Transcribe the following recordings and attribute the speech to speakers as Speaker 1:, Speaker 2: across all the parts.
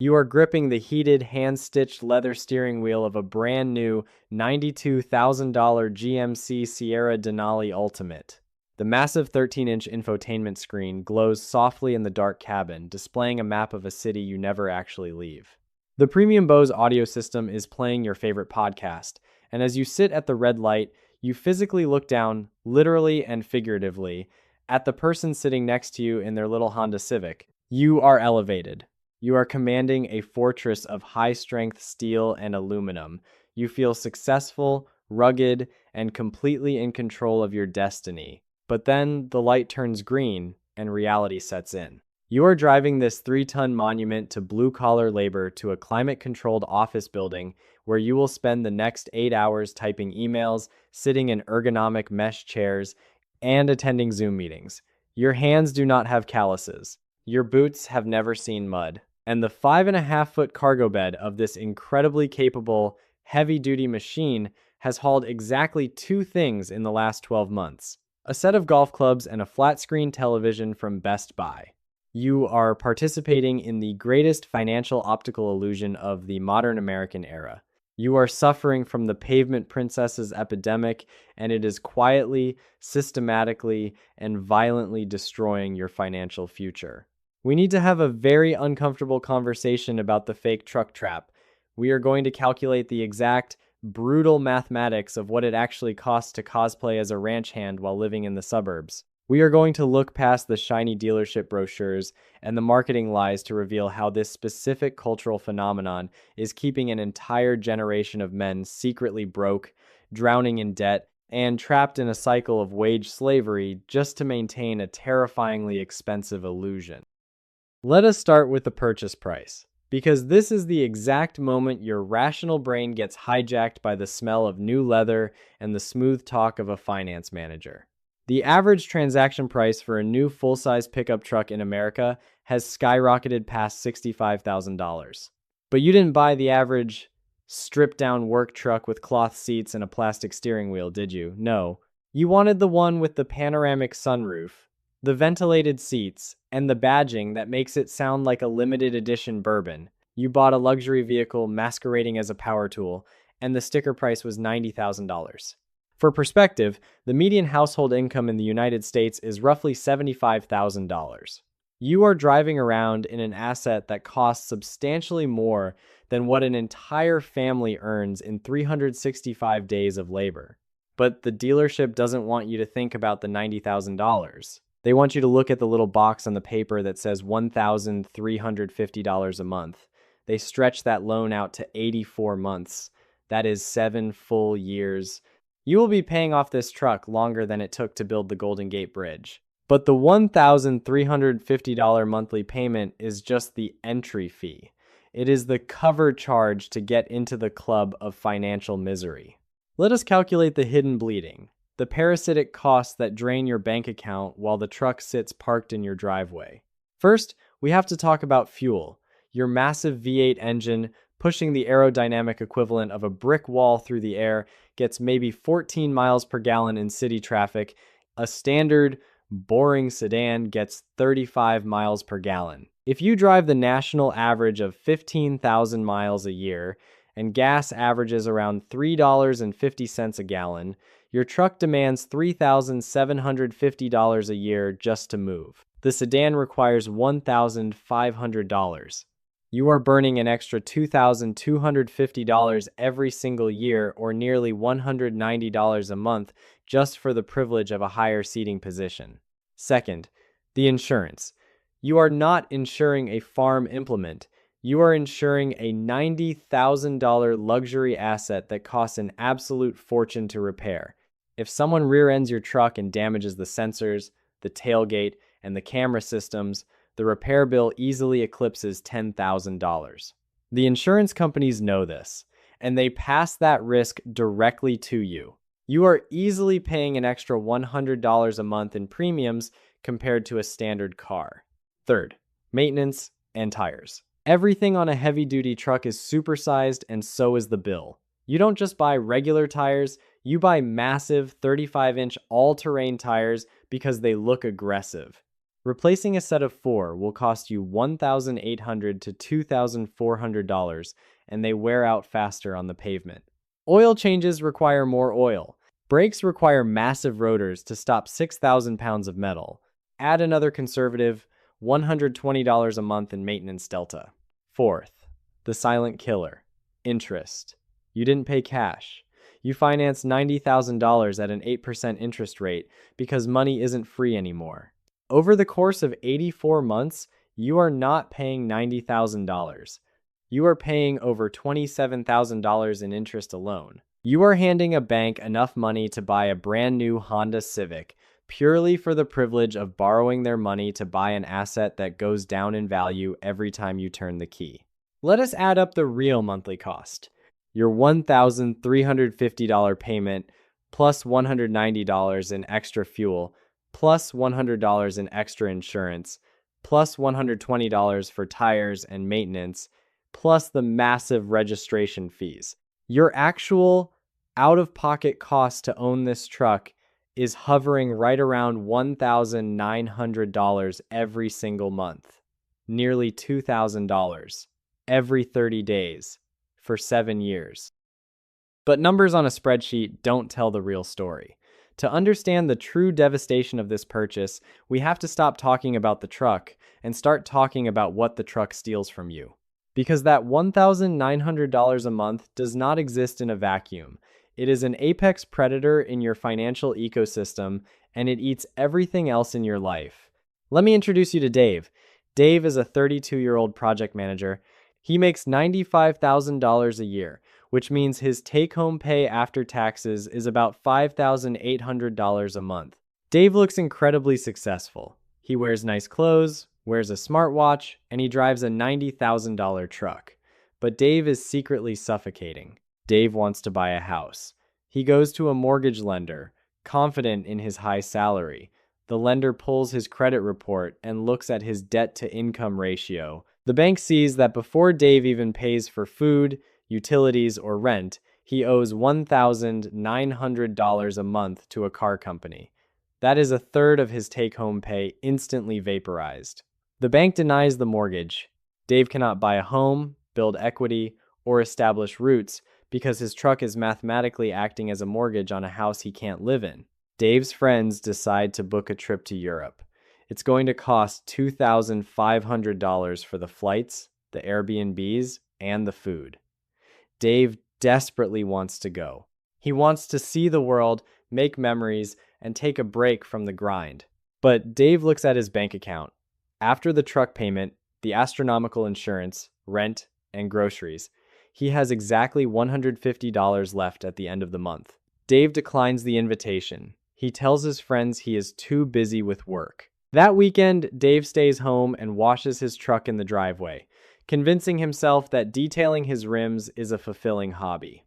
Speaker 1: You are gripping the heated, hand-stitched leather steering wheel of a brand new $92,000 GMC Sierra Denali Ultimate. The massive 13-inch infotainment screen glows softly in the dark cabin, displaying a map of a city you never actually leave. The premium Bose audio system is playing your favorite podcast, and as you sit at the red light, you physically look down, literally and figuratively, at the person sitting next to you in their little Honda Civic. You are elevated. You are commanding a fortress of high-strength steel and aluminum. You feel successful, rugged, and completely in control of your destiny. But then the light turns green, and reality sets in. You are driving this 3-ton monument to blue-collar labor to a climate-controlled office building where you will spend the next 8 hours typing emails, sitting in ergonomic mesh chairs, and attending Zoom meetings. Your hands do not have calluses. Your boots have never seen mud. And the 5.5-foot cargo bed of this incredibly capable, heavy-duty machine has hauled exactly 2 things in the last 12 months. A set of golf clubs and a flat-screen television from Best Buy. You are participating in the greatest financial optical illusion of the modern American era. You are suffering from the Pavement Princess's epidemic, and it is quietly, systematically, and violently destroying your financial future. We need to have a very uncomfortable conversation about the fake truck trap. We are going to calculate the exact, brutal mathematics of what it actually costs to cosplay as a ranch hand while living in the suburbs. We are going to look past the shiny dealership brochures and the marketing lies to reveal how this specific cultural phenomenon is keeping an entire generation of men secretly broke, drowning in debt, and trapped in a cycle of wage slavery just to maintain a terrifyingly expensive illusion. Let us start with the purchase price, because this is the exact moment your rational brain gets hijacked by the smell of new leather and the smooth talk of a finance manager. The average transaction price for a new full-size pickup truck in America has skyrocketed past $65,000. But you didn't buy the average stripped-down work truck with cloth seats and a plastic steering wheel, did you? No. You wanted the one with the panoramic sunroof, the ventilated seats, and the badging that makes it sound like a limited edition bourbon. You bought a luxury vehicle masquerading as a power tool, and the sticker price was $90,000. For perspective, the median household income in the United States is roughly $75,000. You are driving around in an asset that costs substantially more than what an entire family earns in 365 days of labor. But the dealership doesn't want you to think about the $90,000. They want you to look at the little box on the paper that says $1,350 a month. They stretch that loan out to 84 months. That is 7 full years. You will be paying off this truck longer than it took to build the Golden Gate Bridge. But the $1,350 monthly payment is just the entry fee. It is the cover charge to get into the club of financial misery. Let us calculate the hidden bleeding. The parasitic costs that drain your bank account while the truck sits parked in your driveway. First, we have to talk about fuel. Your massive V8 engine, pushing the aerodynamic equivalent of a brick wall through the air, gets maybe 14 miles per gallon in city traffic. A standard, boring sedan gets 35 miles per gallon. If you drive the national average of 15,000 miles a year, and gas averages around $3.50 a gallon, your truck demands $3,750 a year just to move. The sedan requires $1,500. You are burning an extra $2,250 every single year, or nearly $190 a month, just for the privilege of a higher seating position. Second, the insurance. You are not insuring a farm implement. You are insuring a $90,000 luxury asset that costs an absolute fortune to repair. If someone rear-ends your truck and damages the sensors, the tailgate, and the camera systems, the repair bill easily eclipses $10,000. The insurance companies know this, and they pass that risk directly to you. You are easily paying an extra $100 a month in premiums compared to a standard car. Third, maintenance and tires. Everything on a heavy-duty truck is supersized, and so is the bill. You don't just buy regular tires, you buy massive 35-inch all-terrain tires because they look aggressive. Replacing a set of four will cost you $1,800 to $2,400, and they wear out faster on the pavement. Oil changes require more oil. Brakes require massive rotors to stop 6,000 pounds of metal. Add another conservative $120 a month in maintenance delta. Fourth, the silent killer, interest. You didn't pay cash. You financed $90,000 at an 8% interest rate because money isn't free anymore. Over the course of 84 months, you are not paying $90,000. You are paying over $27,000 in interest alone. You are handing a bank enough money to buy a brand new Honda Civic purely for the privilege of borrowing their money to buy an asset that goes down in value every time you turn the key. Let us add up the real monthly cost. Your $1,350 payment plus $190 in extra fuel plus $100 in extra insurance plus $120 for tires and maintenance plus the massive registration fees. Your actual out-of-pocket cost to own this truck is hovering right around $1,900 every single month, nearly $2,000 every 30 days for 7 years. But numbers on a spreadsheet don't tell the real story. To understand the true devastation of this purchase, we have to stop talking about the truck and start talking about what the truck steals from you. Because that $1,900 a month does not exist in a vacuum. It is an apex predator in your financial ecosystem, and it eats everything else in your life. Let me introduce you to Dave. Dave is a 32-year-old project manager. He makes $95,000 a year, which means his take-home pay after taxes is about $5,800 a month. Dave looks incredibly successful. He wears nice clothes, wears a smartwatch, and he drives a $90,000 truck. But Dave is secretly suffocating. Dave wants to buy a house. He goes to a mortgage lender, confident in his high salary. The lender pulls his credit report and looks at his debt-to-income ratio. The bank sees that before Dave even pays for food, utilities, or rent, he owes $1,900 a month to a car company. That is a third of his take-home pay instantly vaporized. The bank denies the mortgage. Dave cannot buy a home, build equity, or establish roots because his truck is mathematically acting as a mortgage on a house he can't live in. Dave's friends decide to book a trip to Europe. It's going to cost $2,500 for the flights, the Airbnbs, and the food. Dave desperately wants to go. He wants to see the world, make memories, and take a break from the grind. But Dave looks at his bank account. After the truck payment, the astronomical insurance, rent, and groceries, he has exactly $150 left at the end of the month. Dave declines the invitation. He tells his friends he is too busy with work. That weekend, Dave stays home and washes his truck in the driveway, convincing himself that detailing his rims is a fulfilling hobby.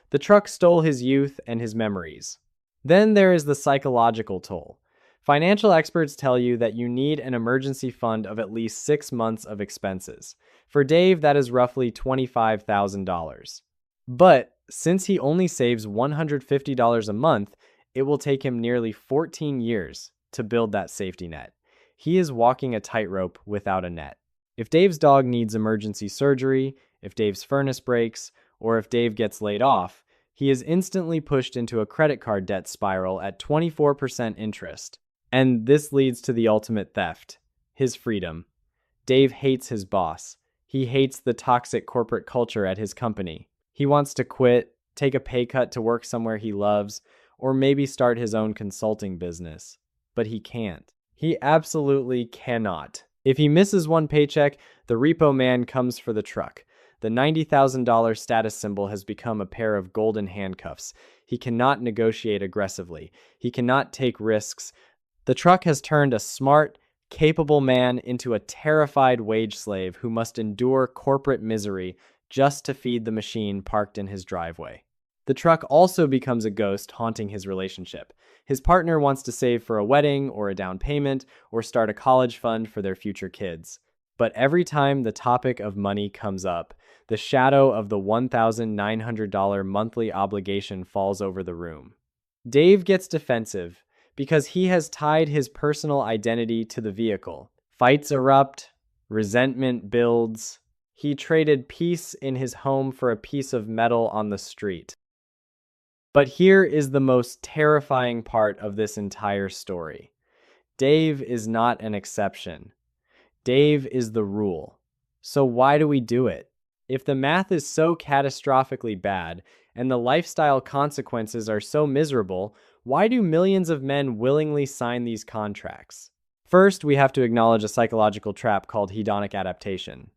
Speaker 1: The truck stole his youth and his memories. Then there is the psychological toll. Financial experts tell you that you need an emergency fund of at least 6 months of expenses. For Dave, that is roughly $25,000. But since he only saves $150 a month, it will take him nearly 14 years to build that safety net. He is walking a tightrope without a net. If Dave's dog needs emergency surgery, if Dave's furnace breaks, or if Dave gets laid off, he is instantly pushed into a credit card debt spiral at 24% interest. And this leads to the ultimate theft, his freedom. Dave hates his boss. He hates the toxic corporate culture at his company. He wants to quit, take a pay cut to work somewhere he loves, or maybe start his own consulting business. But he can't. He absolutely cannot. If he misses one paycheck, the repo man comes for the truck. The $90,000 status symbol has become a pair of golden handcuffs. He cannot negotiate aggressively. He cannot take risks. The truck has turned a smart, capable man into a terrified wage slave who must endure corporate misery just to feed the machine parked in his driveway. The truck also becomes a ghost haunting his relationship. His partner wants to save for a wedding or a down payment or start a college fund for their future kids. But every time the topic of money comes up, the shadow of the $1,900 monthly obligation falls over the room. Dave gets defensive because he has tied his personal identity to the vehicle. Fights erupt, resentment builds. He traded peace in his home for a piece of metal on the street. But here is the most terrifying part of this entire story. Dave is not an exception. Dave is the rule. So why do we do it? If the math is so catastrophically bad and the lifestyle consequences are so miserable, why do millions of men willingly sign these contracts? First, we have to acknowledge a psychological trap called hedonic adaptation.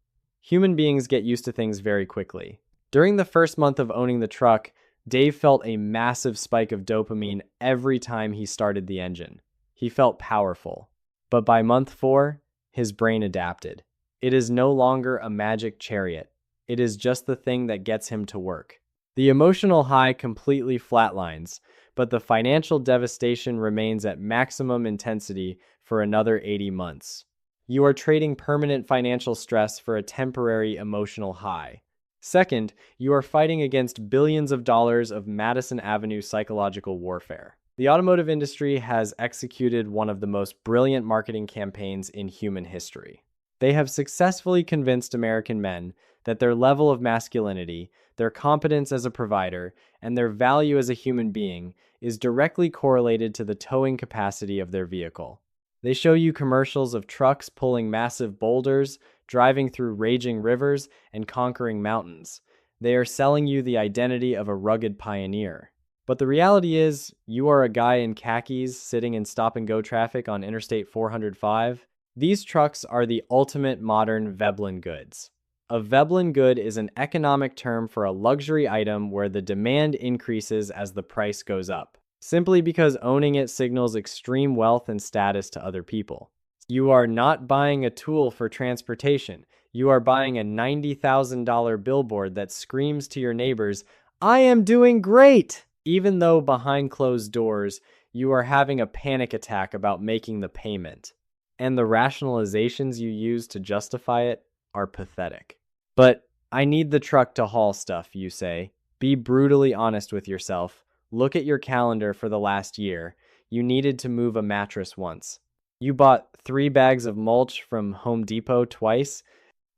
Speaker 1: Human beings get used to things very quickly. During the first month of owning the truck, Dave felt a massive spike of dopamine every time he started the engine. He felt powerful. But by month 4, his brain adapted. It is no longer a magic chariot. It is just the thing that gets him to work. The emotional high completely flatlines, but the financial devastation remains at maximum intensity for another 80 months. You are trading permanent financial stress for a temporary emotional high. Second, you are fighting against billions of dollars of Madison Avenue psychological warfare. The automotive industry has executed one of the most brilliant marketing campaigns in human history. They have successfully convinced American men that their level of masculinity, their competence as a provider, and their value as a human being is directly correlated to the towing capacity of their vehicle. They show you commercials of trucks pulling massive boulders, driving through raging rivers, and conquering mountains. They are selling you the identity of a rugged pioneer. But the reality is, you are a guy in khakis sitting in stop-and-go traffic on Interstate 405. These trucks are the ultimate modern Veblen goods. A Veblen good is an economic term for a luxury item where the demand increases as the price goes up, simply because owning it signals extreme wealth and status to other people. You are not buying a tool for transportation. You are buying a $90,000 billboard that screams to your neighbors, "I am doing great!" Even though behind closed doors, you are having a panic attack about making the payment. And the rationalizations you use to justify it are pathetic. But I need the truck to haul stuff, you say. Be brutally honest with yourself. Look at your calendar for the last year. You needed to move a mattress once. You bought 3 bags of mulch from Home Depot twice.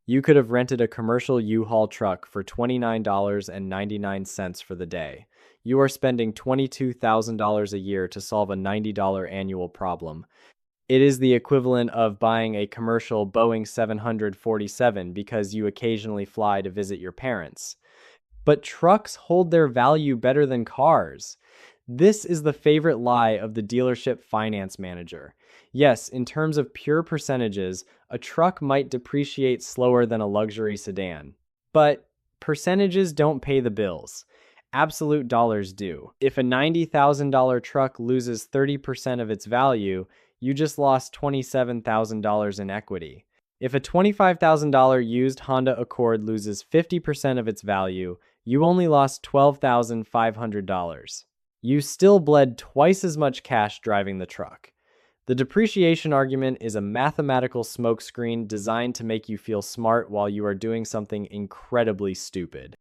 Speaker 1: You could have rented a commercial U-Haul truck for $29.99 for the day. You are spending $22,000 a year to solve a $90 annual problem. It is the equivalent of buying a commercial Boeing 747 because you occasionally fly to visit your parents. But trucks hold their value better than cars. This is the favorite lie of the dealership finance manager. Yes, in terms of pure percentages, a truck might depreciate slower than a luxury sedan. But percentages don't pay the bills. Absolute dollars do. If a $90,000 truck loses 30% of its value, you just lost $27,000 in equity. If a $25,000 used Honda Accord loses 50% of its value, you only lost $12,500. You still bled twice as much cash driving the truck. The depreciation argument is a mathematical smokescreen designed to make you feel smart while you are doing something incredibly stupid.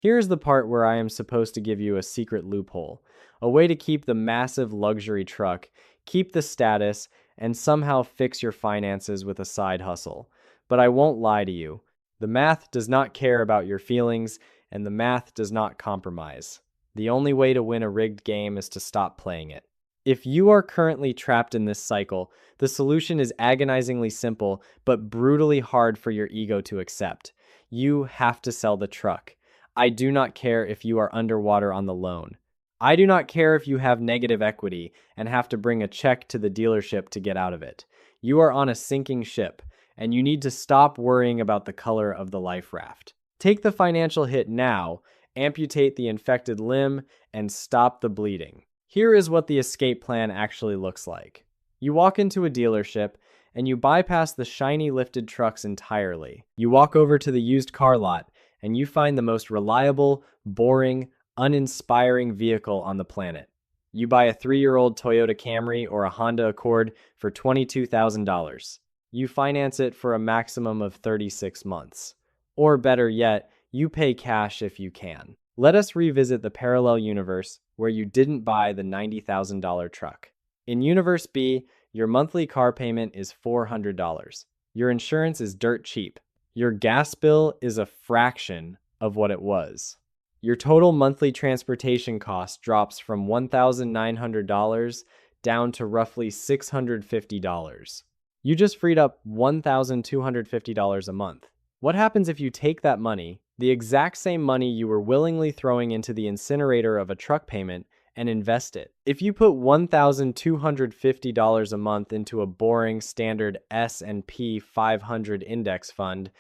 Speaker 1: Here's the part where I am supposed to give you a secret loophole, a way to keep the massive luxury truck, keep the status, and somehow fix your finances with a side hustle. But I won't lie to you. The math does not care about your feelings, and the math does not compromise. The only way to win a rigged game is to stop playing it. If you are currently trapped in this cycle, the solution is agonizingly simple, but brutally hard for your ego to accept. You have to sell the truck. I do not care if you are underwater on the loan. I do not care if you have negative equity and have to bring a check to the dealership to get out of it. You are on a sinking ship, and you need to stop worrying about the color of the life raft. Take the financial hit now, amputate the infected limb, and stop the bleeding. Here is what the escape plan actually looks like. You walk into a dealership, and you bypass the shiny lifted trucks entirely. You walk over to the used car lot, and you find the most reliable, boring, uninspiring vehicle on the planet. You buy a 3-year-old Toyota Camry or a Honda Accord for $22,000. You finance it for a maximum of 36 months. Or better yet, you pay cash if you can. Let us revisit the parallel universe where you didn't buy the $90,000 truck. In Universe B, your monthly car payment is $400. Your insurance is dirt cheap. Your gas bill is a fraction of what it was. Your total monthly transportation cost drops from $1,900 down to roughly $650. You just freed up $1,250 a month. What happens if you take that money, the exact same money you were willingly throwing into the incinerator of a truck payment, and invest it? If you put $1,250 a month into a boring standard S&P 500 index fund,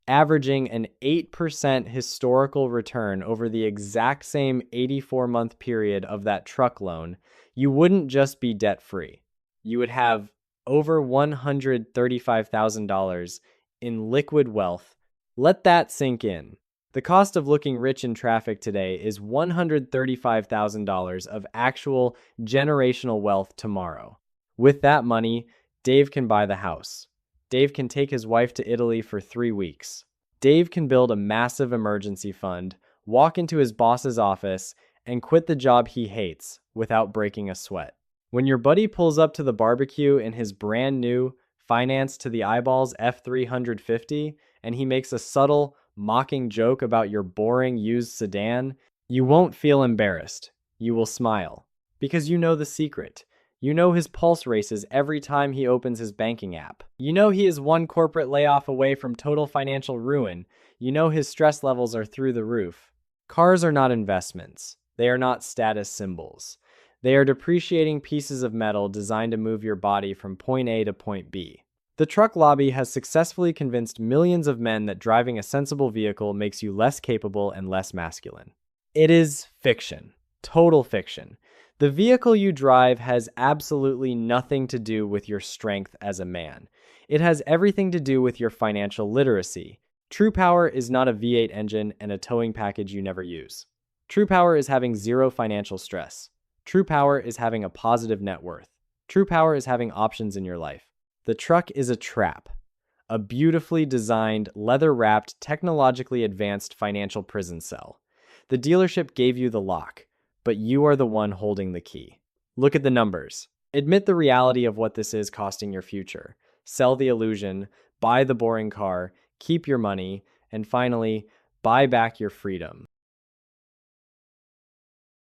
Speaker 1: averaging an 8% historical return over the exact same 84-month period of that truck loan, you wouldn't just be debt-free. You would have over $135,000 in liquid wealth. Let that sink in. The cost of looking rich in traffic today is $135,000 of actual generational wealth tomorrow. With that money, Dave can buy the house. Dave can take his wife to Italy for 3 weeks. Dave can build a massive emergency fund, walk into his boss's office, and quit the job he hates without breaking a sweat. When your buddy pulls up to the barbecue in his brand new, financed to the eyeballs F350, and he makes a subtle, mocking joke about your boring used sedan, you won't feel embarrassed. You will smile. Because you know the secret. You know his pulse races every time he opens his banking app. You know he is one corporate layoff away from total financial ruin. You know his stress levels are through the roof. Cars are not investments. They are not status symbols. They are depreciating pieces of metal designed to move your body from point A to point B. The truck lobby has successfully convinced millions of men that driving a sensible vehicle makes you less capable and less masculine. It is fiction. Total fiction. The vehicle you drive has absolutely nothing to do with your strength as a man. It has everything to do with your financial literacy. True power is not a V8 engine and a towing package you never use. True power is having zero financial stress. True power is having a positive net worth. True power is having options in your life. The truck is a trap. A beautifully designed, leather-wrapped, technologically advanced financial prison cell. The dealership gave you the lock, but you are the one holding the key. Look at the numbers. Admit the reality of what this is costing your future. Sell the illusion, buy the boring car, keep your money, and finally, buy back your freedom.